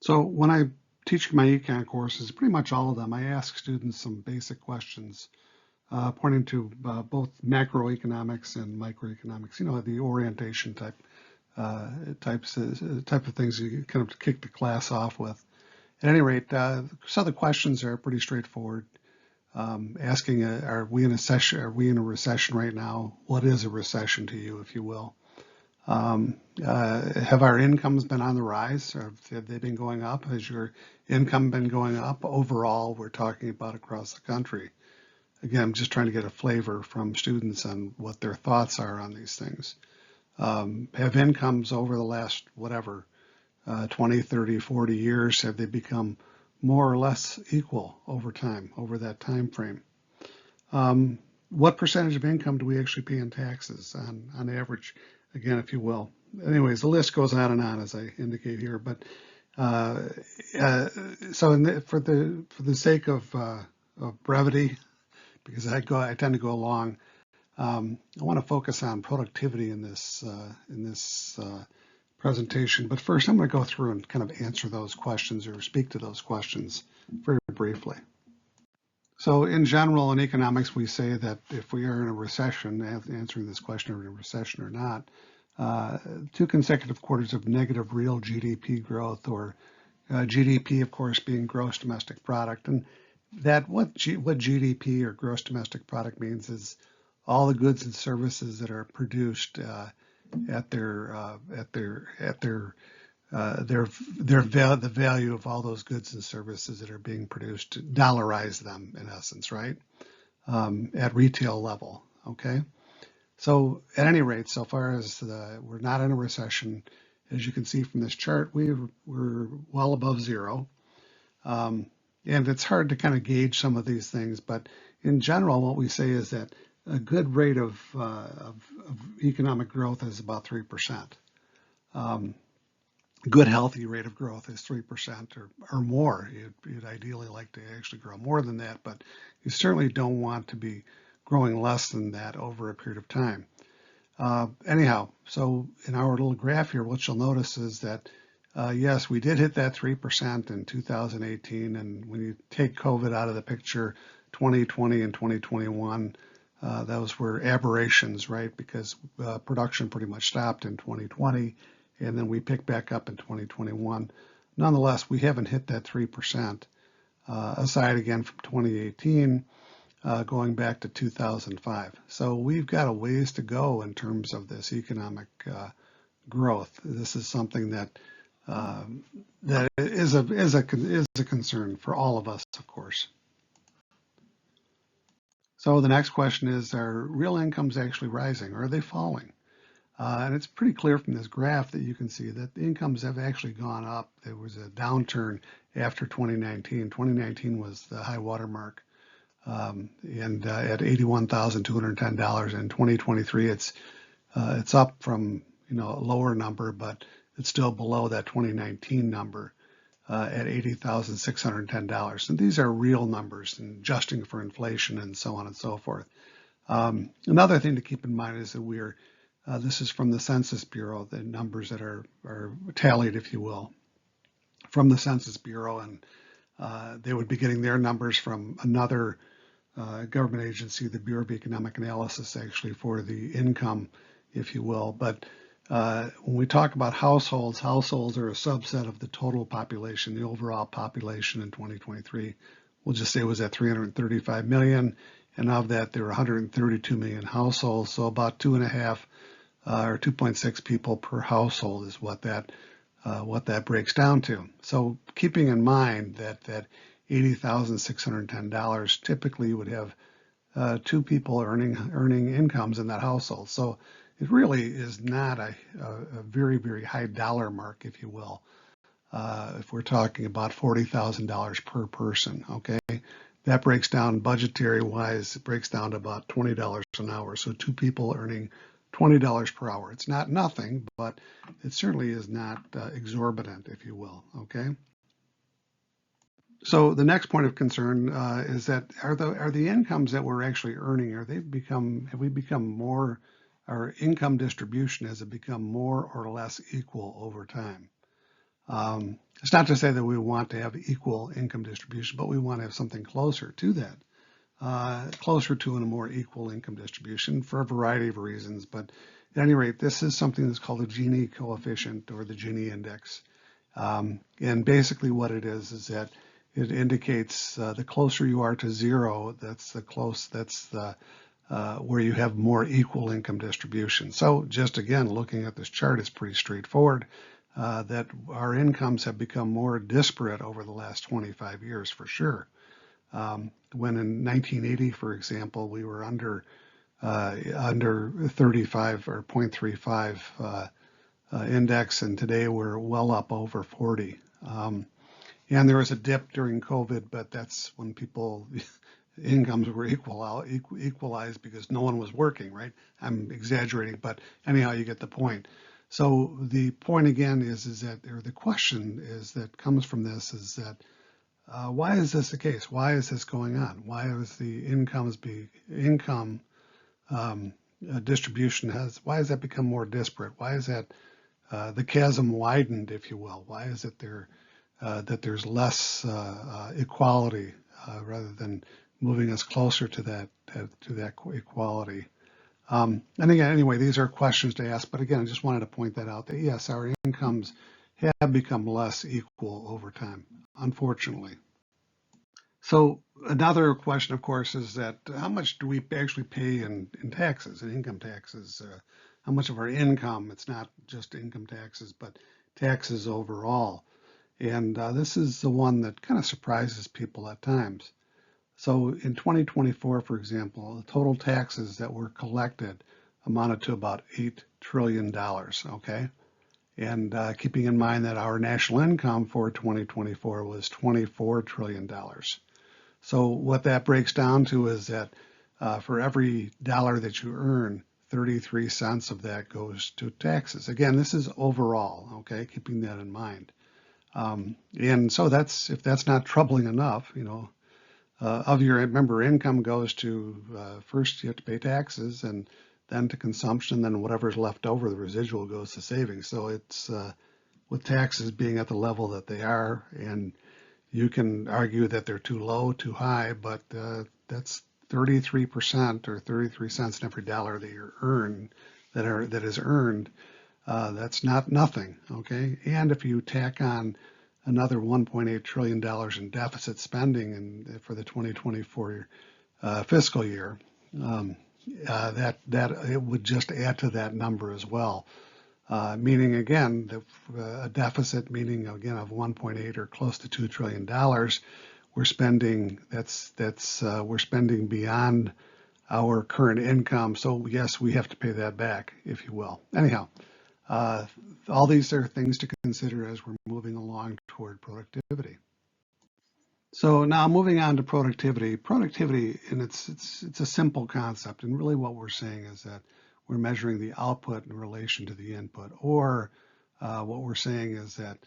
So when I teach my econ courses, pretty much all of them, I ask students some basic questions pointing to both macroeconomics and microeconomics, the orientation type of things you kind of kick the class off with. At any rate, so the questions are pretty straightforward. Asking, are we in a session? Are we in a recession right now? What is a recession to you, if you will? Have our incomes been on the rise, or have they been going up? Has your income been going up? Overall, we're talking about across the country. Again, I'm just trying to get a flavor from students on what their thoughts are on these things. Have incomes over the last, 20, 30, 40 years, have they become more or less equal over time, over that time frame? What percentage of income do we actually pay in taxes on average? Again, if you will. Anyways, the list goes on and on, as I indicate here. But so for the sake of brevity, because I tend to go along, I want to focus on productivity in this presentation. But first, I'm going to go through and kind of answer those questions or speak to those questions very briefly. So in general, in economics, we say that if we are in a recession, answering this question, are we in a recession or not, 2 consecutive quarters of negative real GDP growth, or GDP, of course, being gross domestic product. And that what GDP or gross domestic product means is all the goods and services that are produced the value of all those goods and services that are being produced, dollarize them in essence, right? At retail level, okay? So at any rate, so far as we're not in a recession, as you can see from this chart, we're well above zero. And it's hard to kind of gauge some of these things, but in general, what we say is that a good rate of economic growth is about 3%. Good healthy rate of growth is 3% or more. You'd ideally like to actually grow more than that, but you certainly don't want to be growing less than that over a period of time. Anyhow, so in our little graph here, what you'll notice is that yes, we did hit that 3% in 2018, and when you take COVID out of the picture, 2020 and 2021, those were aberrations, right? Because production pretty much stopped in 2020, and then we picked back up in 2021. Nonetheless, we haven't hit that 3%, aside again from 2018, going back to 2005. So we've got a ways to go in terms of this economic growth. This is something that is a concern for all of us, of course. So the next question is, are real incomes actually rising, or are they falling? And it's pretty clear from this graph that you can see that the incomes have actually gone up. There was a downturn after 2019. 2019 was the high water mark, and at $81,210. In 2023, it's up from a lower number, but it's still below that 2019 number at $80,610. And these are real numbers, and adjusting for inflation and so on and so forth. Another thing to keep in mind is that this is from the Census Bureau, the numbers that are tallied, if you will, from the Census Bureau, and they would be getting their numbers from another government agency, the Bureau of Economic Analysis, actually, for the income, if you will. But when we talk about households are a subset of the total population. The overall population in 2023, we'll just say, was at 335 million, and of that, there were 132 million households, so about 2.5 or 2.6 people per household is what that breaks down to. So keeping in mind that $80,610, typically you would have 2 people earning incomes in that household. So it really is not a very, very high dollar mark, if you will, if we're talking about $40,000 per person, okay? That breaks down budgetary-wise, it breaks down to about $20 an hour. So 2 people earning $20 per hour. It's not nothing, but it certainly is not exorbitant, if you will, okay? So the next point of concern is that are the incomes that we're actually earning, have we become more, our income distribution, has it become more or less equal over time? It's not to say that we want to have equal income distribution, but we want to have something closer to that, closer to a more equal income distribution for a variety of reasons. But at any rate, this is something that's called the Gini coefficient or the Gini index. And basically what it is that it indicates the closer you are to zero, that's the where you have more equal income distribution. So just again, looking at this chart is pretty straightforward. That our incomes have become more disparate over the last 25 years for sure. When in 1980, for example, we were under 35 or 0.35 index, and today we're well up over 40. And there was a dip during COVID, but that's when people incomes were equalized because no one was working, right? I'm exaggerating, but anyhow, you get the point. So the point again is that, or the question is that comes from this is that why is this the case? Why is this going on? Why is the income distribution why has that become more disparate? Why is that the chasm widened, if you will? Why is it that there's less equality rather than moving us closer to that equality? And again, anyway, these are questions to ask. But again, I just wanted to point that out that yes, our incomes have become less equal over time, unfortunately. So another question, of course, is that how much do we actually pay in taxes, in income taxes? How much of our income, it's not just income taxes, but taxes overall. And this is the one that kind of surprises people at times. So in 2024, for example, the total taxes that were collected amounted to about $8 trillion, okay? And keeping in mind that our national income for 2024 was $24 trillion. So what that breaks down to is that for every dollar that you earn, 33 cents of that goes to taxes. Again, this is overall, okay, keeping that in mind. And so if that's not troubling enough, you know, remember, income goes to, first you have to pay taxes and then to consumption, then whatever's left over, the residual goes to savings. So it's with taxes being at the level that they are, and you can argue that they're too low, too high, but that's 33% or 33 cents in every dollar that you earn, that is earned. That's not nothing, okay? And if you tack on another $1.8 trillion in deficit spending for the 2024 fiscal year, that it would just add to that number as well. Meaning again, a deficit, meaning again of 1.8 or close to $2 trillion, we're spending we're spending beyond our current income. So yes, we have to pay that back, if you will. Anyhow, all these are things to consider as we're moving along toward productivity. So now moving on to productivity. Productivity, and it's a simple concept, and really what we're saying is that we're measuring the output in relation to the input, or what we're saying is that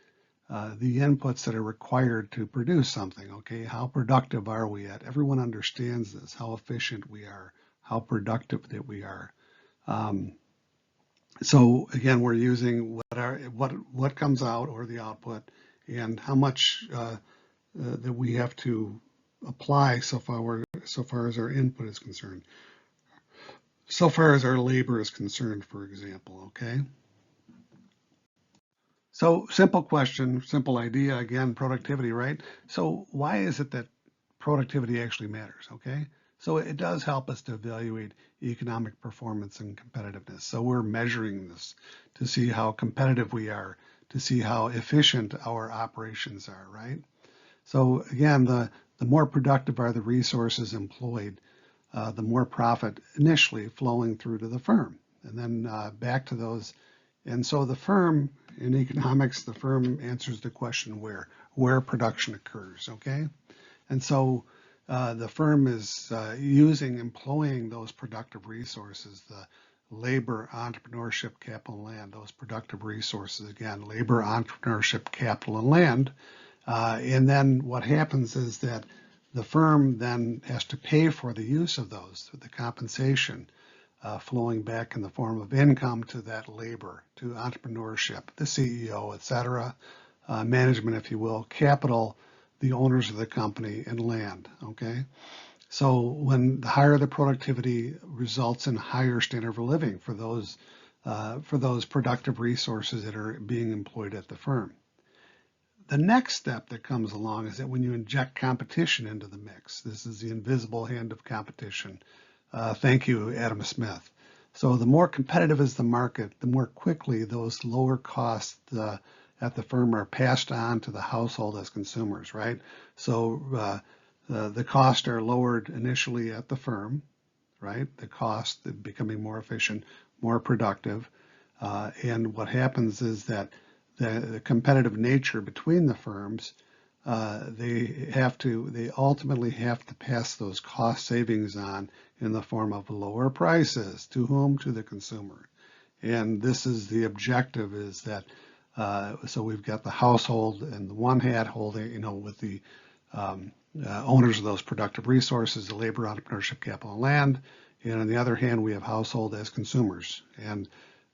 the inputs that are required to produce something, okay? How productive are we at? Everyone understands this, how efficient we are, how productive that we are. So again, we're using what comes out, or the output, and how much that we have to apply so far as our input is concerned. So far as our labor is concerned, for example, okay? So simple question, simple idea, again, productivity, right? So why is it that productivity actually matters, okay? So it does help us to evaluate economic performance and competitiveness. So we're measuring this to see how competitive we are, to see how efficient our operations are, right? So again, the more productive are the resources employed, the more profit initially flowing through to the firm, and then back to those. And so the firm, in economics, the firm answers the question where production occurs, okay? And so the firm is employing those productive resources, the labor, entrepreneurship, capital, and land, those productive resources, again, labor, entrepreneurship, capital, and land. And then what happens is that the firm then has to pay for the use of those, the compensation flowing back in the form of income to that labor, to entrepreneurship, the CEO, et cetera. management, if you will, capital, the owners of the company, and land. Okay, so when the higher the productivity results in higher standard of living for those productive resources that are being employed at the firm. The next step that comes along is that when you inject competition into the mix, this is the invisible hand of competition. Thank you, Adam Smith. So the more competitive is the market, the more quickly those lower costs at the firm are passed on to the household as consumers, right? So the costs are lowered initially at the firm, right? The cost of becoming more efficient, more productive. And what happens is that the competitive nature between the firms, they ultimately have to pass those cost savings on in the form of lower prices. To whom? To the consumer. And this is the objective, is that so we've got the household and the one hat holding, with the owners of those productive resources, the labor, entrepreneurship, capital, and land. And on the other hand, we have household as consumers. And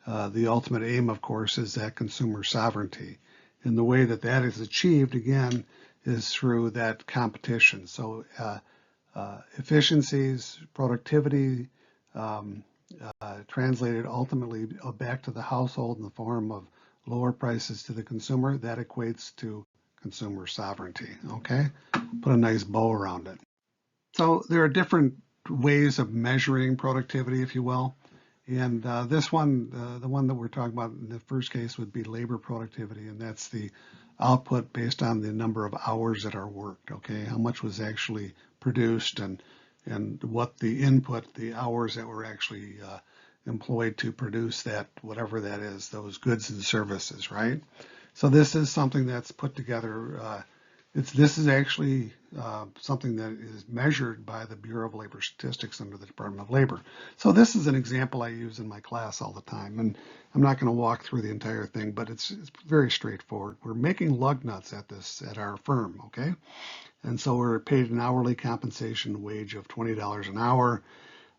the ultimate aim, of course, is that consumer sovereignty. And the way that that is achieved, again, is through that competition. So efficiencies, productivity, translated ultimately back to the household in the form of lower prices to the consumer, that equates to consumer sovereignty. Okay, put a nice bow around it. So there are different ways of measuring productivity, if you will. And this one, the one that we're talking about in the first case, would be labor productivity, and that's the output based on the number of hours that are worked. Okay, how much was actually produced, and what the input, the hours that were actually employed to produce that, whatever that is, those goods and services, right? So this is something that's put together. This is actually something that is measured by the Bureau of Labor Statistics under the Department of Labor. So this is an example I use in my class all the time, and I'm not going to walk through the entire thing, but it's very straightforward. We're making lug nuts at our firm, okay? And so we're paid an hourly compensation wage of $20 an hour,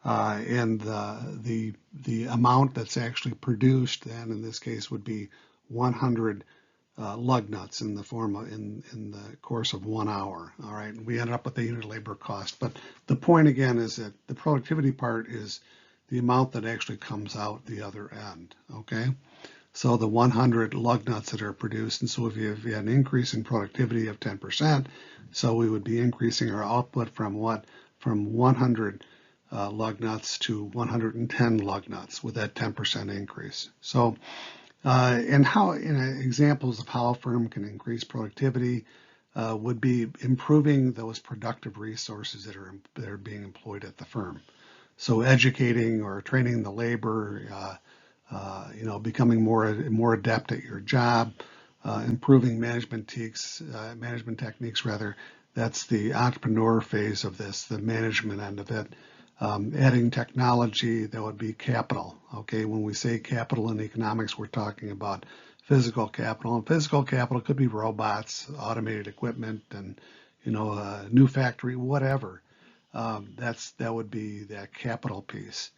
and the amount that's actually produced then in this case would be 100 lug nuts in the form of, in the course of 1 hour. All right, and we ended up with the unit labor cost. But the point again is that the productivity part is the amount that actually comes out the other end. Okay, so the 100 lug nuts that are produced, and so if you have an increase in productivity of 10%, so we would be increasing our output from what? From 100 lug nuts to 110 lug nuts with that 10% increase. So and how, examples of how a firm can increase productivity would be improving those productive resources that are being employed at the firm. So educating or training the labor, becoming more adept at your job, improving management techniques rather. That's the entrepreneur phase of this, the management end of it. Adding technology, that would be capital. Okay, when we say capital in economics, we're talking about physical capital, and physical capital could be robots, automated equipment, and a new factory, whatever. That would be that capital piece.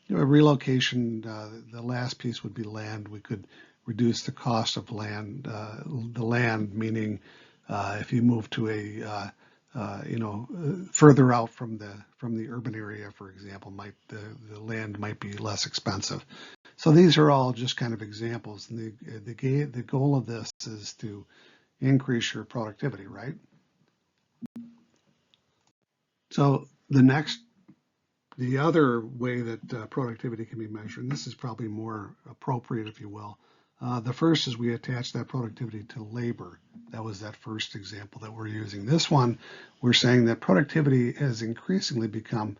Relocation, the last piece would be land. We could reduce the cost of land. The land meaning if you move to a further out from the urban area, for example, the land might be less expensive. So these are all just kind of examples. And the goal of this is to increase your productivity, right? So the other way that productivity can be measured, and this is probably more appropriate, if you will. The first is we attach that productivity to labor. That was that first example that we're using. This one, we're saying that productivity has increasingly become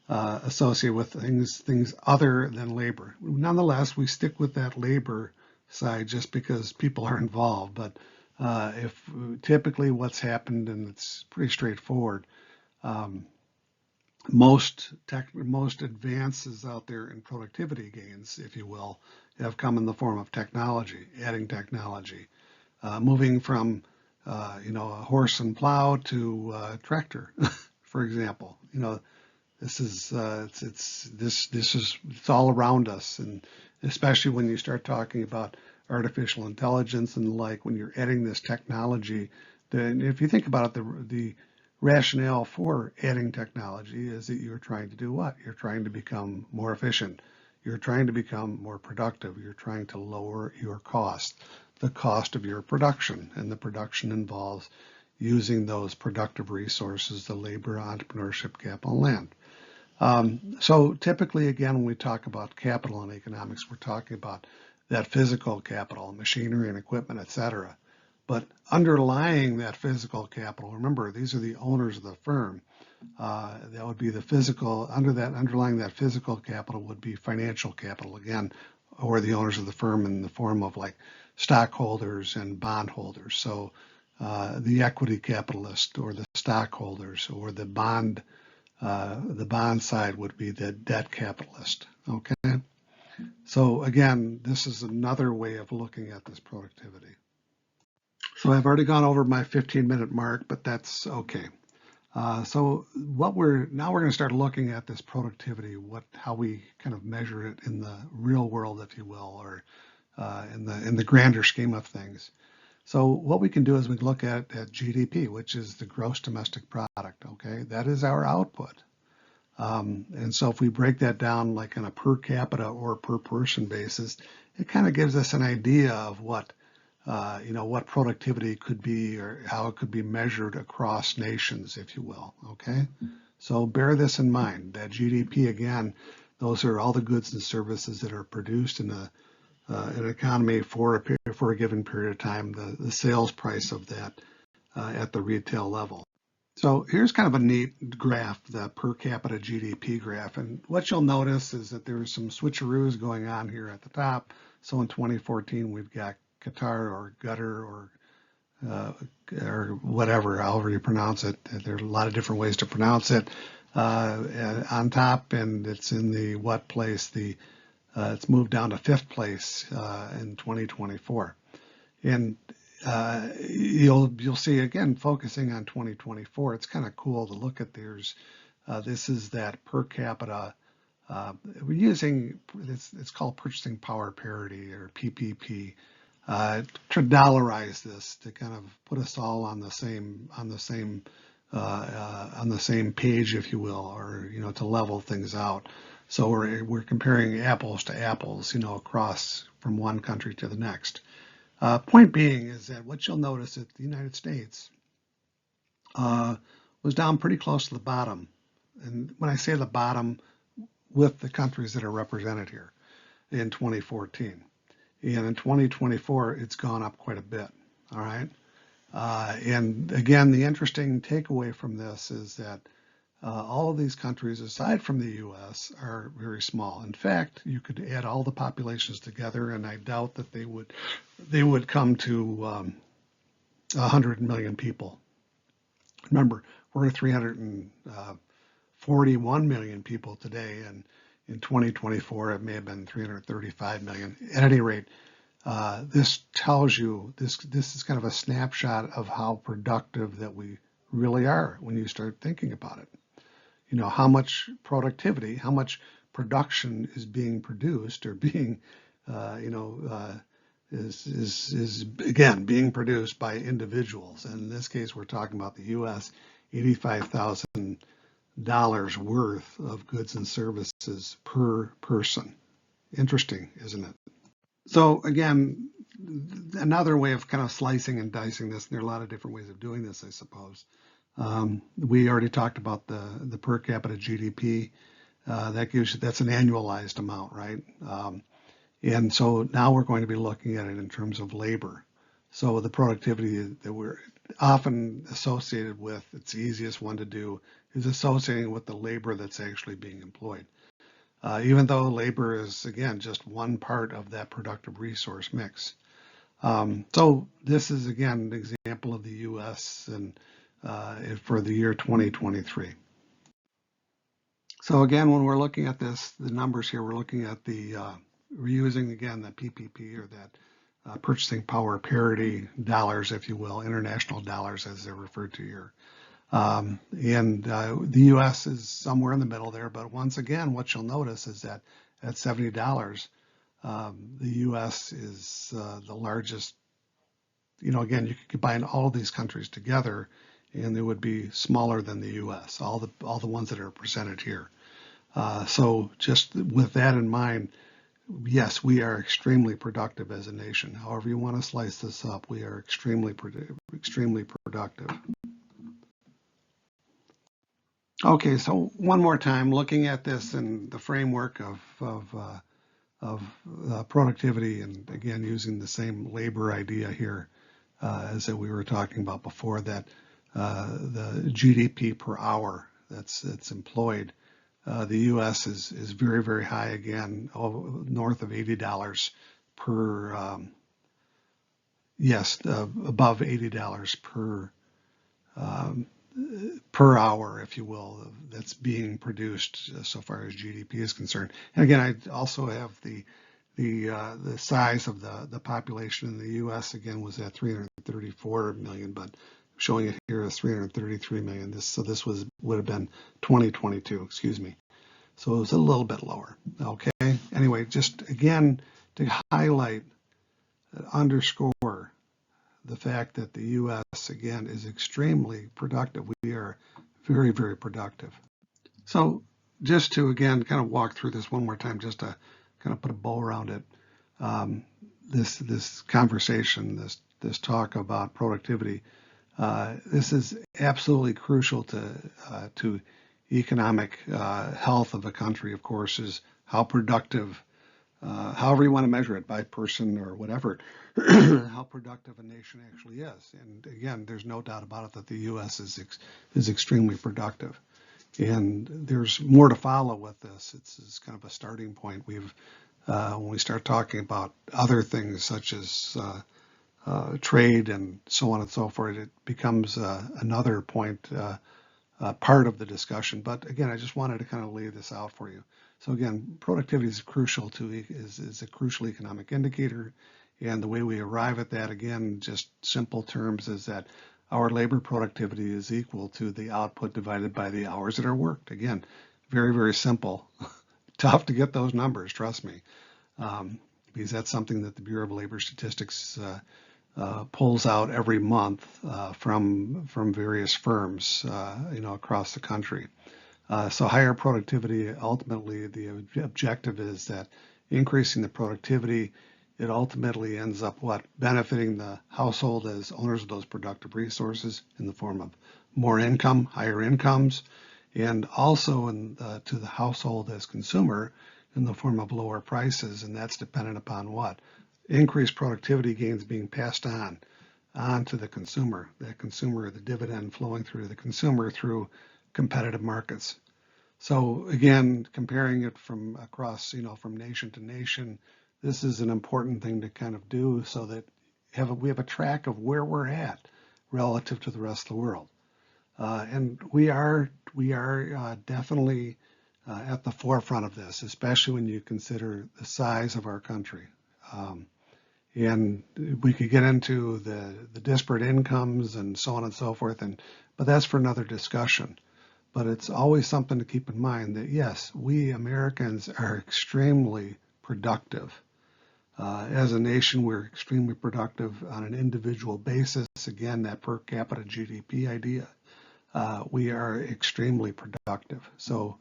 associated with things other than labor. Nonetheless, we stick with that labor side just because people are involved. But if typically what's happened, and it's pretty straightforward, most advances out there in productivity gains, if you will, have come in the form of technology, adding technology, moving from a horse and plow to tractor, for example. This is it's all around us, and especially when you start talking about artificial intelligence and the like, when you're adding this technology, then if you think about it, the rationale for adding technology is that you're trying to do what? You're trying to become more efficient. You're trying to become more productive. You're trying to lower your cost, the cost of your production. And the production involves using those productive resources, the labor, entrepreneurship, capital, and land. So typically, again, when we talk about capital in economics, we're talking about that physical capital, machinery and equipment, et cetera. But underlying that physical capital, remember, these are the owners of the firm. That would be the physical, underlying that physical capital would be financial capital, again, or the owners of the firm in the form of like stockholders and bondholders. So the equity capitalist or the stockholders or the bond side would be the debt capitalist, okay? So again, this is another way of looking at this productivity. So I've already gone over my 15-minute mark, but that's okay. So now we're going to start looking at this productivity, how we kind of measure it in the real world, if you will, or in the grander scheme of things. So what we can do is we can look at GDP, which is the gross domestic product. Okay, that is our output. And so if we break that down like on a per capita or per person basis, it kind of gives us an idea of what productivity could be or how it could be measured across nations, if you will, okay? So bear this in mind, that GDP, again, those are all the goods and services that are produced in an economy for a given period of time, the sales price of that at the retail level. So here's kind of a neat graph, the per capita GDP graph. And what you'll notice is that there's some switcheroos going on here at the top. So in 2014, we've got Qatar or Qatar or whatever, however you pronounce it. There are a lot of different ways to pronounce it on top, and it's in the what place? It's moved down to 5th place in 2024. And you'll see, again, focusing on 2024, it's kind of cool to look at theirs. This is that per capita. We're using, it's called purchasing power parity or PPP. To dollarize this, to kind of put us all on the same page, if you will, or to level things out. So we're comparing apples to apples, across from one country to the next. Point being is that what you'll notice that the United States was down pretty close to the bottom, and when I say the bottom, with the countries that are represented here in 2014. And in 2024, it's gone up quite a bit, all right? And again, the interesting takeaway from this is that all of these countries, aside from the U.S., are very small. In fact, you could add all the populations together, and I doubt that they would come to 100 million people. Remember, we're 341 million people today, and in 2024, it may have been 335 million. At any rate, this tells you, this is kind of a snapshot of how productive that we really are when you start thinking about it. How much productivity, how much production is being produced or being, is again, being produced by individuals. And in this case, we're talking about the U.S., $85,000 worth of goods and services per person. Interesting, isn't it? So again, another way of kind of slicing and dicing this, and there are a lot of different ways of doing this, I suppose. We already talked about the per capita GDP. That's an annualized amount, right? And so now we're going to be looking at it in terms of labor. So the productivity that we're often associated with, it's the easiest one to do, is associating with the labor that's actually being employed. Even though labor is, again, just one part of that productive resource mix. So this is, again, an example of the U.S. and for the year 2023. So again, when we're looking at this, the numbers here, we're looking at we're using, again, the PPP or that purchasing power parity dollars, if you will, international dollars as they're referred to here. And the U.S. is somewhere in the middle there, but once again, what you'll notice is that at $70, The U.S. is the largest. Again, you could combine all of these countries together, and they would be smaller than the U.S. All the ones that are presented here. So just with that in mind, yes, we are extremely productive as a nation. However you want to slice this up, we are extremely productive. Okay, so one more time, looking at this in the framework of productivity, and again using the same labor idea here as that we were talking about before, that the GDP per hour that's employed. The U.S. is very, very high again, north of $80 per, above $80 per hour, if you will, that's being produced so far as GDP is concerned. And again, I also have the size of the population in the U.S. again was at 334 million, but showing it here as 333 million. This would have been 2022, excuse me. So it was a little bit lower. Okay. Anyway, just again to highlight, underscore the fact that the U.S. again is extremely productive. We are very, very productive. So just to again kind of walk through this one more time, just to kind of put a bow around it. This conversation, this talk about productivity. This is absolutely crucial to economic health of a country, of course, is how productive, however you want to measure it, by person or whatever, how productive a nation actually is. And again, there's no doubt about it that the U.S. is extremely productive. And there's more to follow with this. It's kind of a starting point. When we start talking about other things such as trade and so on and so forth, it becomes another point, part of the discussion. But again, I just wanted to kind of lay this out for you. So again, productivity is is a crucial economic indicator. And the way we arrive at that, again, just simple terms, is that our labor productivity is equal to the output divided by the hours that are worked. Again, very, very simple. Tough to get those numbers, trust me, because that's something that the Bureau of Labor Statistics pulls out every month from various firms, across the country. So higher productivity, ultimately, the objective is that increasing the productivity, it ultimately ends up benefiting the household as owners of those productive resources in the form of more income, higher incomes, and also to the household as consumer in the form of lower prices. And that's dependent upon what? Increased productivity gains being passed on to the consumer, the dividend flowing through the consumer through competitive markets. So again, comparing it from across, from nation to nation, this is an important thing to kind of do so that we have a track of where we're at relative to the rest of the world. And we are definitely at the forefront of this, especially when you consider the size of our country. And we could get into the disparate incomes and so on and so forth, but that's for another discussion. But it's always something to keep in mind that, yes, we Americans are extremely productive. As a nation, we're extremely productive on an individual basis. Again, that per capita GDP idea. We are extremely productive. So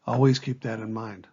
always keep that in mind.